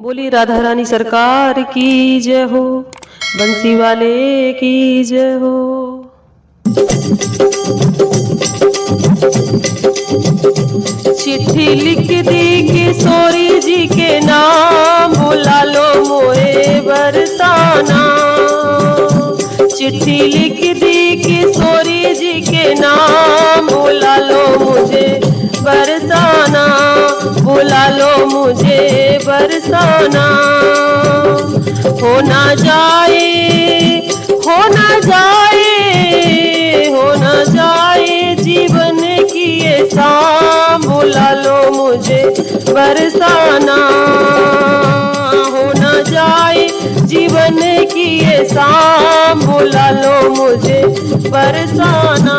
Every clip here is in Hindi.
बोली राधा रानी सरकार की जय हो, बंसी वाले की जय हो। चिट्ठी लिख दी किशोरी जी के नाम, बुला लो मोए बरसाना। चिट्ठी लिख दी किशोरी जी के नाम, बुला लो मुझे बरसाना, बुला लो मुझे बरसाना। हो ना जाए, हो ना जाए, हो ना जाए जीवन की ये शाम, बुला लो मुझे बरसाना। हो ना जाए जीवन की ये शाम, बुला लो मुझे बरसाना,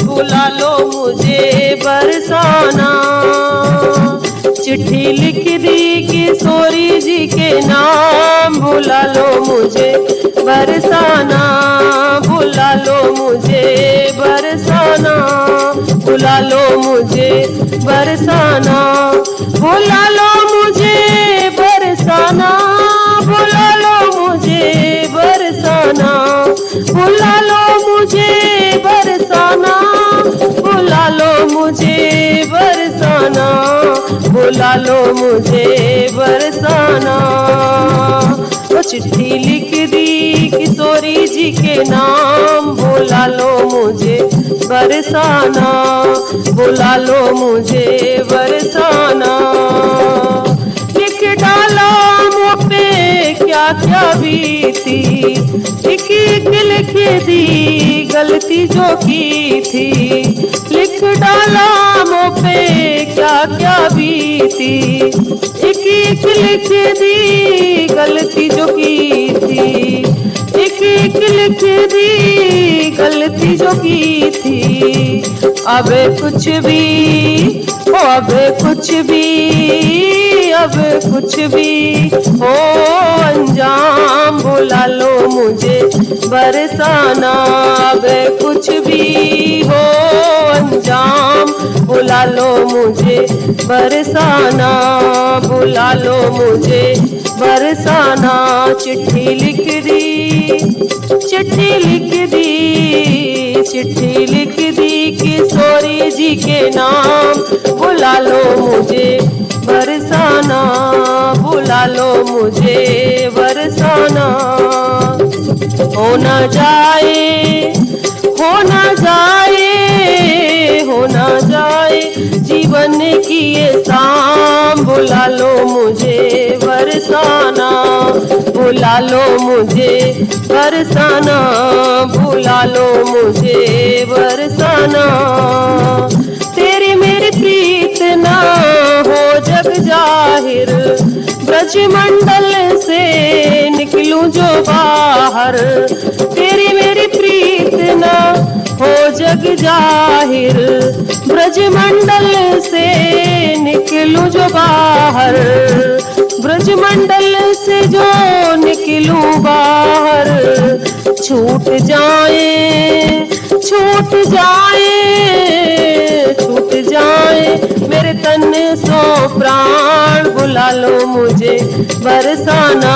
बुला लो मुझे बरसाना। चिट्ठी लिख दी किशोरी जी के नाम, बुला लो मुझे बरसाना, बुला लो मुझे बरसाना, बुला लो मुझे बरसाना, बुला लो मुझे बरसाना, बुला लो मुझे बरसाना, बुला लो मुझे बरसाना, बुला लो मुझे बरसाना, बुला लो मुझे बरसाना। वो चिट्ठी लिख दी किशोरी जी के नाम, बुला लो मुझे बरसाना, बुला लो मुझे बरसाना। लिख डाला मुँह पे क्या क्या बीती, लिख दी गलती जो की थी, लिख डाला मुँह पे क्या क्या बीती, एक लिख दी गलती जो की थी, एक लिख दी गलती जो की थी। अब कुछ भी हो, अब कुछ भी, अब कुछ भी हो अंजाम, बुला लो मुझे बरसाना। अब कुछ भी हो अंजाम, बुला लो मुझे बरसाना, बुला लो मुझे बरसाना। चिट्ठी लिख दी, चिट्ठी लिख दी, चिट्ठी लिख दी किशोरी जी के नाम, बुला लो मुझे बरसाना, बुला लो मुझे बरसाना। हो ना जाए, हो ना जाए, हो ना जाए जीवन की ये शाम, बुला लो मुझे बरसाना, बुला लो मुझे बरसाना, बुला लो मुझे बरसाना। तेरी मेरी प्रीत ना हो जग जाहिर, ब्रजमंडल से निकलूं जो बाहर, तेरी मेरी प्रीत ना हो जग जाहिर, ब्रजमंडल से निकलूं जो बाहर, ब्रजमंडल से जो निकलूं बाहर। छूट जाए, छूट जाए, छूट जाए मेरे तन सो प्राण, बुला लो मुझे बरसाना।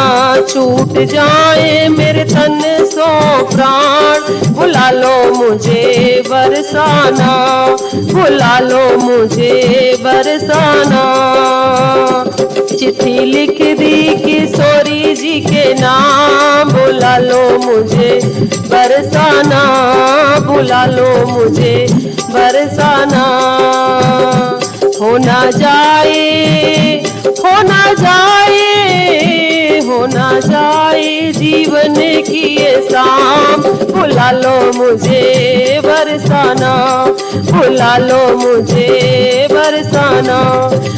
छूट जाए मेरे तन सो प्राण, बुला लो मुझे बरसाना, बुला लो मुझे बरसाना। चिट्ठी लिख दी किशोरी जी के नाम, बुला लो मुझे बरसाना, बुला लो मुझे बरसाना। हो ना जाए, हो ना जाए, हो ना जाए जीवन की ये शाम, बुला लो मुझे बरसाना, बुला लो मुझे बरसाना,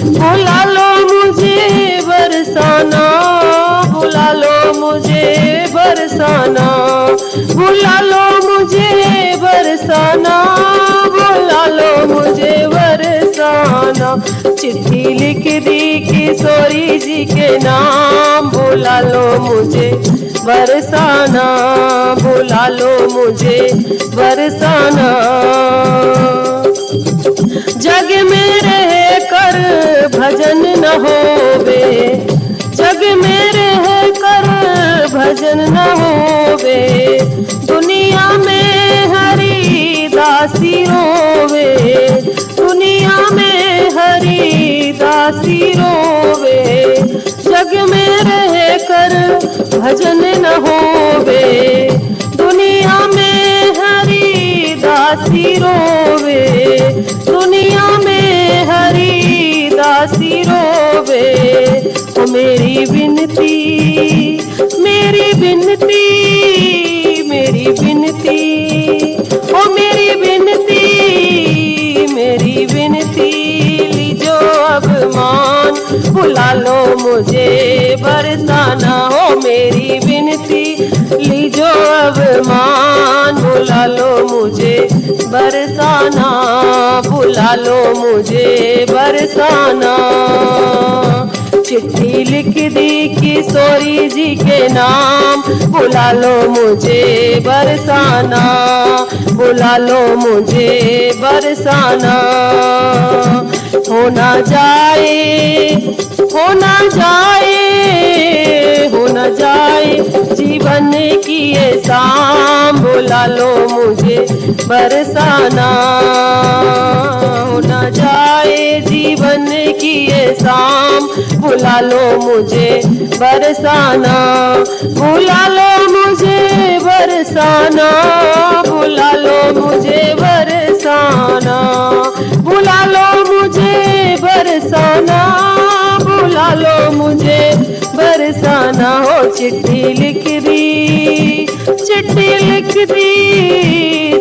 बुला लो मुझे बरसाना, बुला लो मुझे बरसाना, बुला लो मुझे बरसाना, बुला लो मुझे बरसाना। चिट्ठी लिख दी किशोरी जी के नाम, बुला लो मुझे बरसाना, बुला लो मुझे बरसाना। जग में रह कर भजन न होवे, जग भजन न होवे, दुनिया में हरि दासी रोवे, दुनिया में हरि दासी रोवे, जग में रह कर भजन न होवे, दुनिया में हरि दासी रोवे, दुनिया में हरि दासी रोवे। ओ मेरी विनती, मेरी विनती, मेरी विनती, ओ मेरी विनती, मेरी विनती, लीजो अब मान, बुला लो मुझे बरसाना। हो मेरी विनती, लीजो अब मान, बुला लो मुझे बरसाना, बुला लो मुझे बरसाना। चिट्ठी लिख दी किशोरी जी के नाम, बुला लो मुझे बरसाना, बुला लो मुझे बरसाना। हो ना जाए, हो ना जाए, हो ना जाए जीवन की ये शाम, बुला लो मुझे बरसाना। हो ना जाए जीवन की ये शाम, बुला लो मुझे बरसाना, बुला लो मुझे बरसाना, बुला लो मुझे बरसाना, बुला लो मुझे बरसाना, बुला लो मुझे बरसाना। हो चिट्ठी लिख दी, चिट्ठी लिख दी,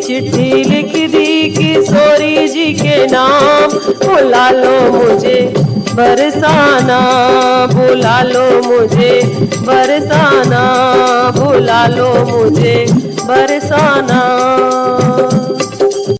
चिट्ठी लिख दी किशोरी जी के नाम, बुला लो मुझे बरसाना, बुला लो मुझे बरसाना, बुला लो मुझे बरसाना।